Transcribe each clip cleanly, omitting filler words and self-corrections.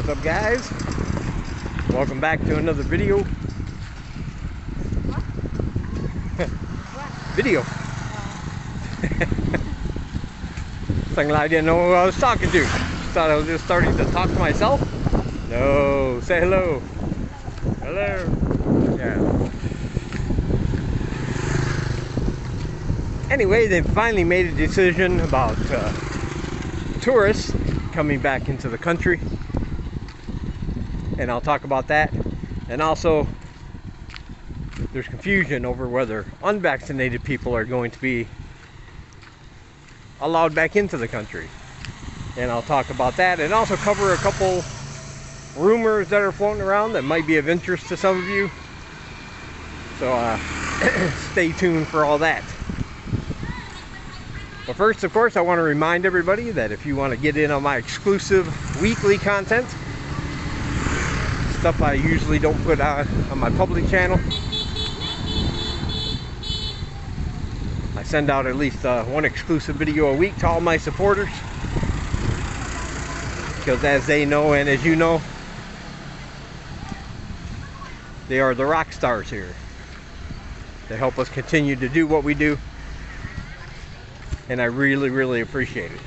What's up, guys? Welcome back to another video. What? Video. Something I didn't know who I was talking to. Thought I was just starting to talk to myself. No, say hello. Hello. Yeah. Anyway, they finally made a decision about tourists coming back into the country, and I'll talk about that. And also, there's confusion over whether unvaccinated people are going to be allowed back into the country, and I'll talk about that, and also cover a couple rumors that are floating around that might be of interest to some of you. So stay tuned for all that. But first, of course, I want to remind everybody that if you want to get in on my exclusive weekly content, stuff I usually don't put on my public channel, I send out at least one exclusive video a week to all my supporters, because as they know and as you know, they are the rock stars here. They help us continue to do what we do, and I really appreciate it.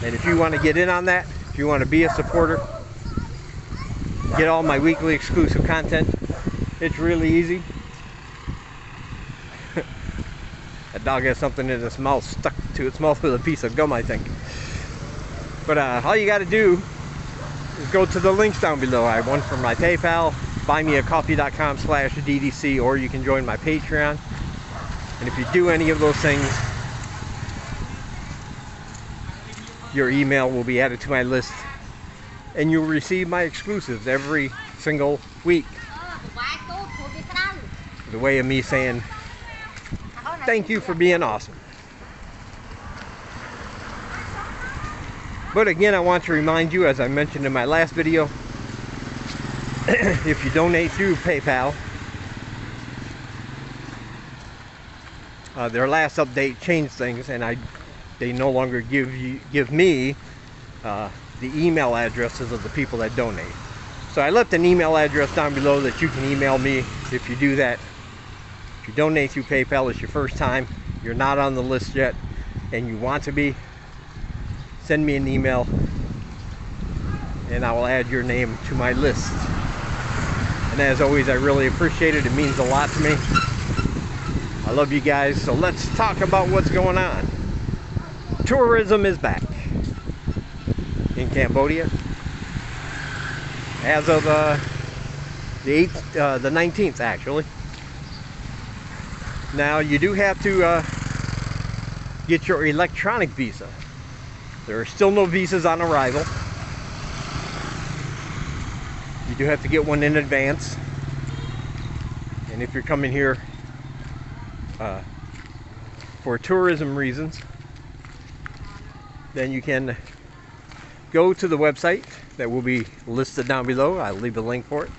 And if you want to get in on that, if you want to be a supporter, get all my weekly exclusive content, it's really easy. That dog has something in its mouth, stuck to its mouth with a piece of gum, I think. But all you got to do is go to the links down below. I have one from my PayPal, buymeacoffee.com/DDC, or you can join my Patreon. And if you do any of those things, your email will be added to my list, and you'll receive my exclusives every single week. The way of me saying thank you for being awesome. But again, I want to remind you, as I mentioned in my last video, if you donate through PayPal, their last update changed things, and they no longer give me the email addresses of the people that donate. So I left an email address down below that you can email me if you do that. If you donate through PayPal, it's your first time, you're not on the list yet, and you want to be, send me an email and I will add your name to my list. And as always, I really appreciate it. It means a lot to me. I love you guys. So let's talk about what's going on. Tourism is back in Cambodia as of the 19th, actually. Now, you do have to get your electronic visa. There are still no visas on arrival. You do have to get one in advance. And if you're coming here for tourism reasons, then you can go to the website that will be listed down below. I'll leave a link for it.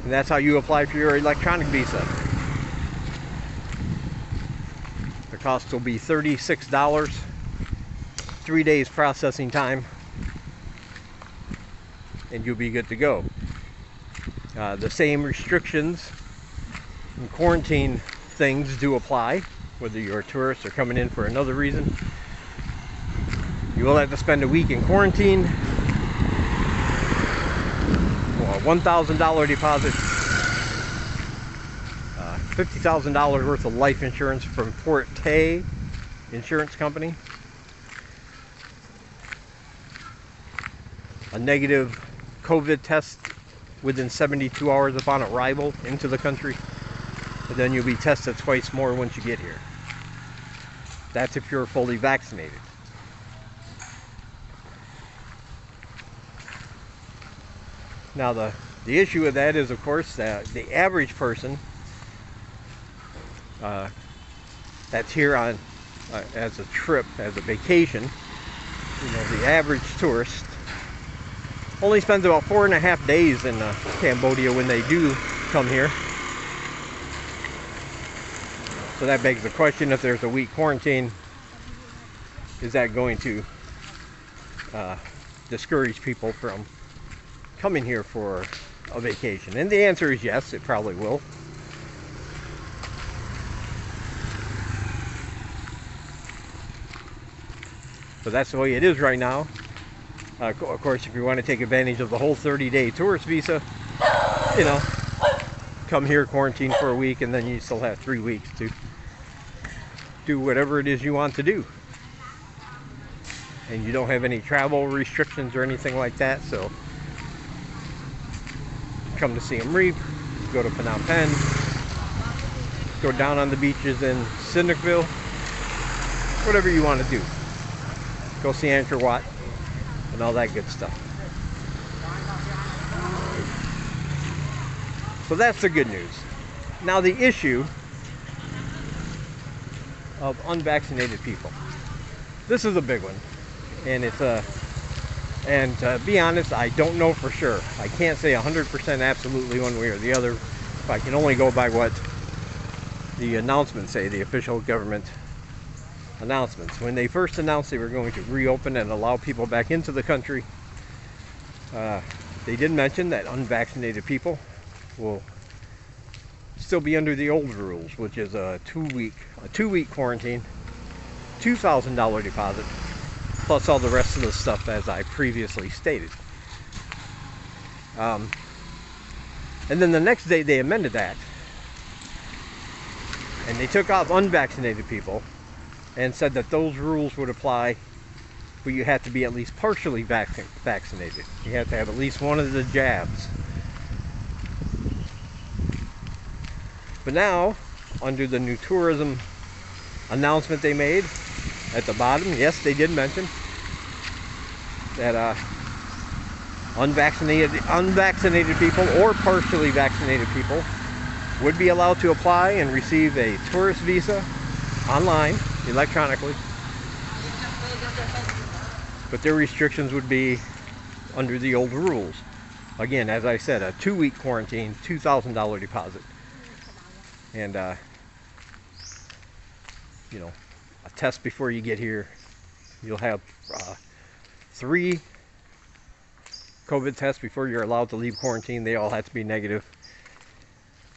And that's how you apply for your electronic visa. The cost will be $36, 3 days processing time, and you'll be good to go. The same restrictions and quarantine things do apply, whether you're a tourist or coming in for another reason. You will have to spend a week in quarantine, a $1,000 deposit, $50,000 worth of life insurance from Forte Insurance Company, a negative COVID test within 72 hours upon arrival into the country, and then you'll be tested twice more once you get here. That's if you're fully vaccinated. Now the issue with that is, of course, that the average person that's here on as a trip, as a vacation, you know, the average tourist only spends about 4.5 days in Cambodia when they do come here. So that begs the question, if there's a week quarantine, is that going to discourage people from coming here for a vacation? And the answer is yes, it probably will. So that's the way it is right now. Of course, if you want to take advantage of the whole 30-day tourist visa, you know, come here, quarantine for a week, and then you still have 3 weeks to do whatever it is you want to do. And you don't have any travel restrictions or anything like that, so come to Siem Reap, go to Phnom Penh, go down on the beaches in Sihanoukville, whatever you want to do. Go see Angkor Wat and all that good stuff. So that's the good news. Now the issue of unvaccinated people. This is a big one. And it's and to be honest, I don't know for sure. I can't say 100% absolutely one way or the other. If I can only go by what the announcements say, the official government announcements. When they first announced they were going to reopen and allow people back into the country, they did mention that unvaccinated people will still be under the old rules, which is a two-week quarantine, $2,000 deposit, plus all the rest of the stuff as I previously stated. And then the next day they amended that, and they took off unvaccinated people and said that those rules would apply, but you have to be at least partially vaccinated. You have to have at least one of the jabs. But now, under the new tourism announcement they made at the bottom, yes, they did mention that unvaccinated people or partially vaccinated people would be allowed to apply and receive a tourist visa online, electronically. But their restrictions would be under the old rules. Again, as I said, a 2-week quarantine, $2,000 deposit. And, you know, a test before you get here. You'll have 3 COVID tests before you're allowed to leave quarantine. They all have to be negative.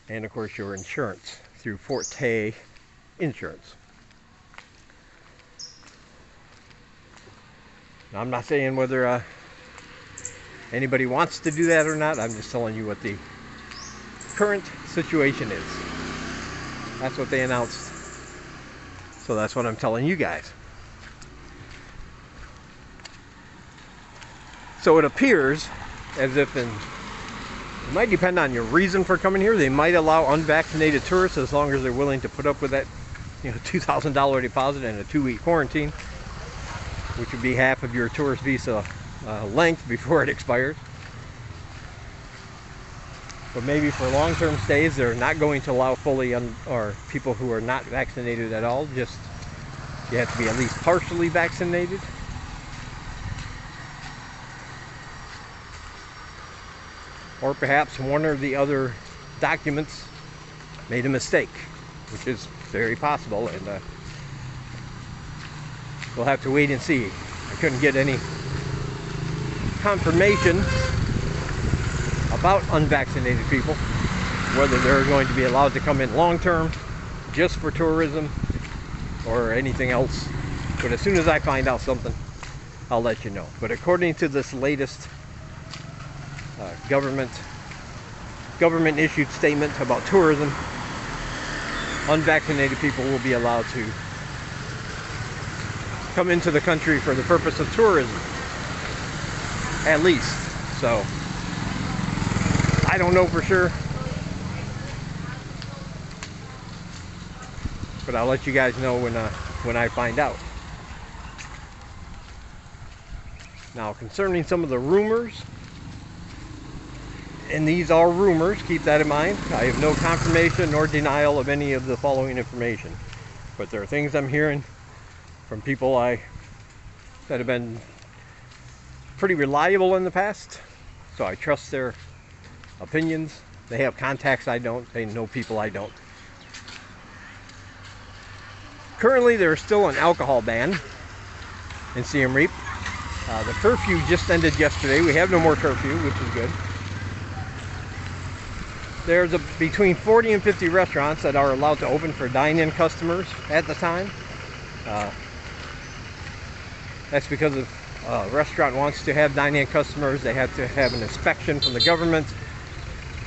And, of course, your insurance through Forte Insurance. Now, I'm not saying whether anybody wants to do that or not. I'm just telling you what the current situation is. That's what they announced. So that's what I'm telling you guys. So it appears as if, it might depend on your reason for coming here. They might allow unvaccinated tourists as long as they're willing to put up with that, you know, $2,000 deposit and a 2-week quarantine, which would be half of your tourist visa length before it expires. But maybe for long-term stays, they're not going to allow fully or people who are not vaccinated at all. Just you have to be at least partially vaccinated. Or perhaps one or the other documents made a mistake, which is very possible, and we'll have to wait and see. I couldn't get any confirmation about unvaccinated people, whether they're going to be allowed to come in long-term, just for tourism, or anything else. But as soon as I find out something, I'll let you know. But according to this latest government issued statement about tourism, unvaccinated people will be allowed to come into the country for the purpose of tourism, at least. So I don't know for sure, but I'll let you guys know when I find out. Now, concerning some of the rumors, and these are rumors, keep that in mind. I have no confirmation nor denial of any of the following information, but there are things I'm hearing from people that have been pretty reliable in the past, so I trust their opinions. They have contacts I don't. They know people I don't. Currently, there's still an alcohol ban in Siem Reap. The curfew just ended yesterday. We have no more curfew, which is good. There's between 40 and 50 restaurants that are allowed to open for dine-in customers at the time. That's because if a restaurant wants to have dine-in customers, they have to have an inspection from the government.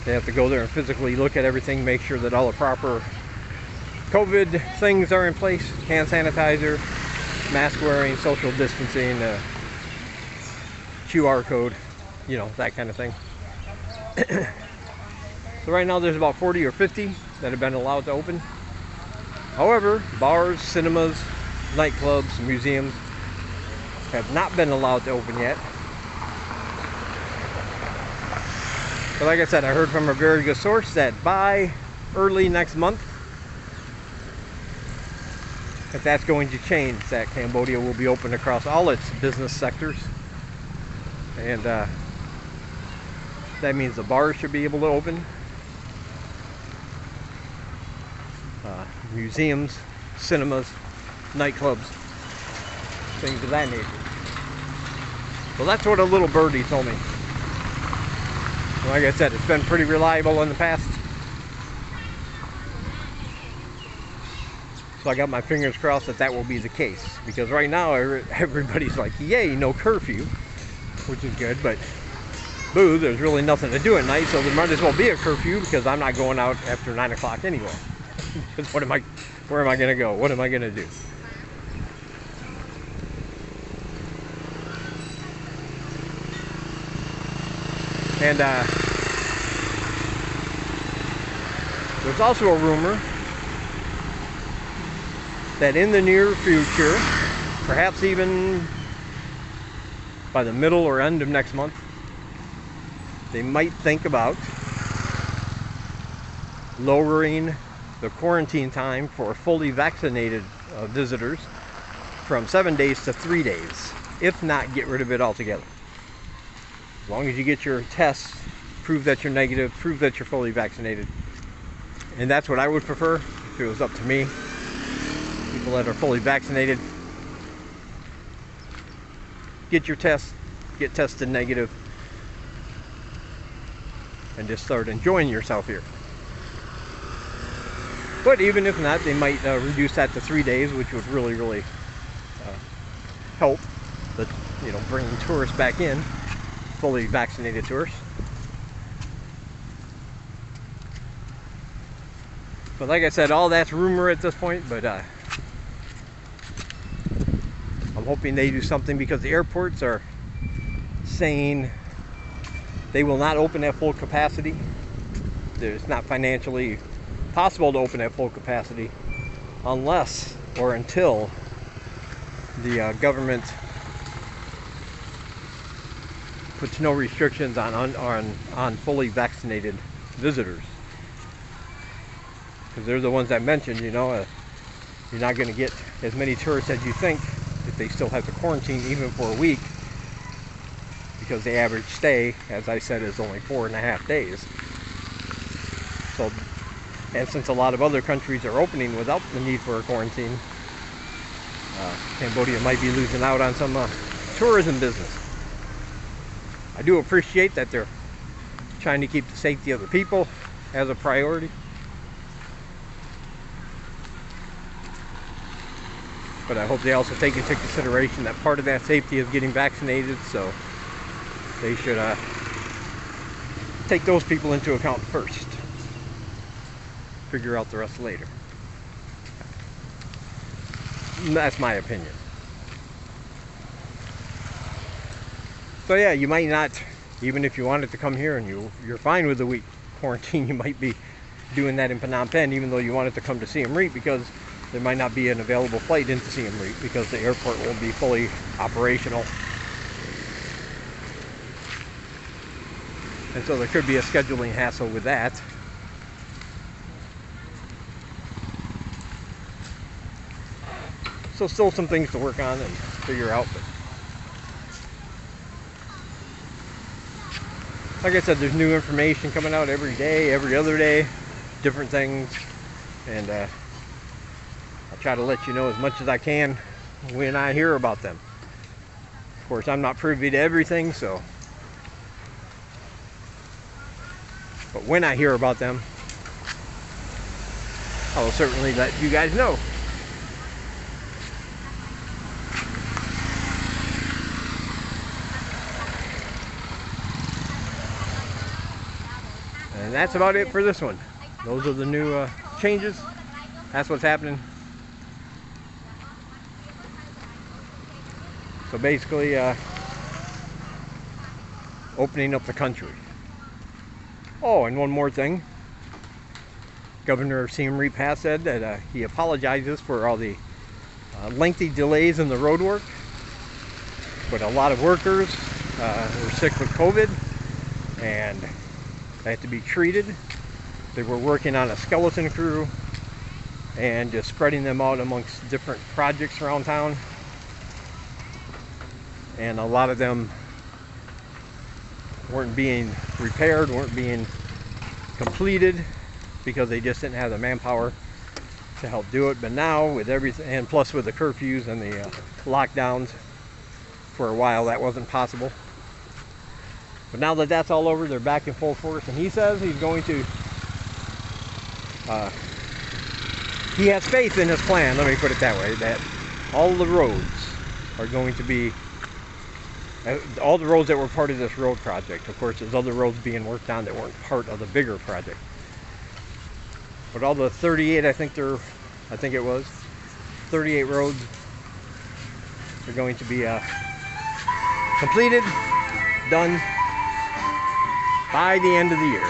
They have to go there and physically look at everything, make sure that all the proper COVID things are in place. Hand sanitizer, mask wearing, social distancing, QR code, you know, that kind of thing. So right now there's about 40 or 50 that have been allowed to open. However, bars, cinemas, nightclubs, museums have not been allowed to open yet. But like I said, I heard from a very good source that by early next month, that that's going to change, that Cambodia will be open across all its business sectors. And that means the bars should be able to open. Museums, cinemas, nightclubs, things of that nature. Well, that's what a little birdie told me. Like I said, it's been pretty reliable in the past. So I got my fingers crossed that that will be the case. Because right now, everybody's like, yay, no curfew, which is good, but boo, there's really nothing to do at night, so there might as well be a curfew because I'm not going out after 9 o'clock anyway. Because where am I going to go? What am I going to do? And there's also a rumor that in the near future, perhaps even by the middle or end of next month, they might think about lowering the quarantine time for fully vaccinated visitors from 7 days to 3 days, if not get rid of it altogether. As long as you get your tests, prove that you're negative, prove that you're fully vaccinated. And that's what I would prefer if it was up to me. People that are fully vaccinated, get your test, get tested negative, and just start enjoying yourself here. But even if not, they might reduce that to 3 days, which would really help the, bringing tourists back in, fully vaccinated tourists. But like I said, all that's rumor at this point, but I'm hoping they do something, because the airports are saying they will not open at full capacity. It's not financially possible to open at full capacity unless or until the government puts no restrictions on fully vaccinated visitors. Because they're the ones that mentioned, you're not going to get as many tourists as you think if they still have to quarantine even for a week, because the average stay, as I said, is only 4.5 days. So, and since a lot of other countries are opening without the need for a quarantine, Cambodia might be losing out on some tourism business. I do appreciate that they're trying to keep the safety of the people as a priority. But I hope they also take into consideration that part of that safety is getting vaccinated, so they should take those people into account first. Figure out the rest later. That's my opinion. So yeah, you might not, even if you wanted to come here and you're fine with the week quarantine, you might be doing that in Phnom Penh, even though you wanted to come to Siem Reap, because there might not be an available flight into Siem Reap because the airport won't be fully operational. And so there could be a scheduling hassle with that. So still some things to work on and figure out. But like I said, there's new information coming out every day, every other day, different things. And I'll try to let you know as much as I can when I hear about them. course, I'm not privy to everything, so. But when I hear about them, I will certainly let you guys know. And that's about it for this one. Those are the new changes. That's what's happening. So basically, opening up the country. Oh, and one more thing. Governor Siem Reap has said that he apologizes for all the lengthy delays in the road work. But a lot of workers were sick with COVID and they had to be treated. They were working on a skeleton crew and just spreading them out amongst different projects around town. And a lot of them weren't being repaired, weren't being completed because they just didn't have the manpower to help do it. But now with everything, and plus with the curfews and the lockdowns, for a while that wasn't possible. But now that that's all over, they're back in full force, and he says he's going to he has faith in his plan, let me put it that way, that all the roads are going to be all the roads that were part of this road project. Of course, there's other roads being worked on that weren't part of the bigger project. But all the 38, I think it was 38 roads are going to be completed, done by the end of the year.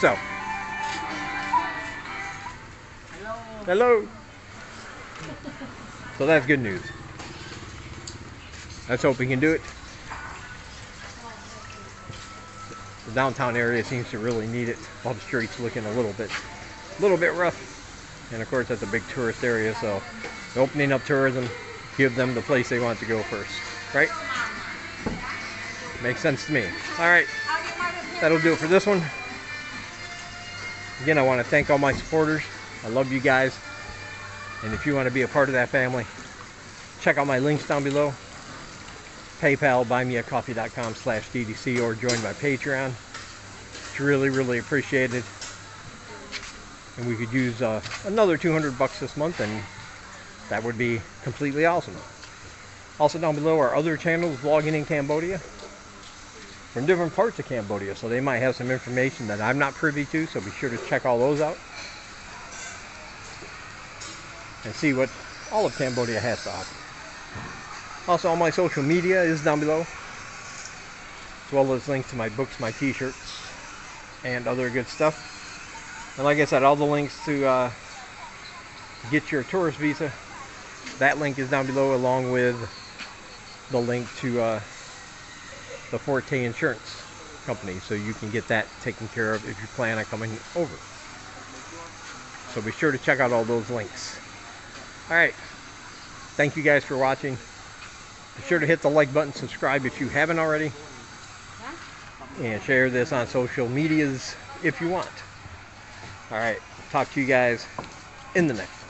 So, hello. So that's good news. Let's hope we can do it. The downtown area seems to really need it. All the streets looking a little bit rough. And of course, that's a big tourist area, so opening up tourism, give them the place they want to go first, right? Makes sense to me. All right, that'll do it for this one. Again, I want to thank all my supporters. I love you guys. And if you want to be a part of that family, check out my links down below. PayPal, buymeacoffee.com/DDC, or join my Patreon. It's really, really appreciated. And we could use another $200 this month, and that would be completely awesome. Also down below are other channels vlogging in Cambodia from different parts of Cambodia, so they might have some information that I'm not privy to, so be sure to check all those out and see what all of Cambodia has to offer. Also, all my social media is down below, as well as links to my books, my t-shirts, and other good stuff. And like I said, all the links to get your tourist visa, that link is down below, along with the link to the Forte Insurance Company, so you can get that taken care of if you plan on coming over. So be sure to check out all those links. Alright, thank you guys for watching. Be sure to hit the like button, subscribe if you haven't already, and share this on social medias if you want. Alright, talk to you guys in the next.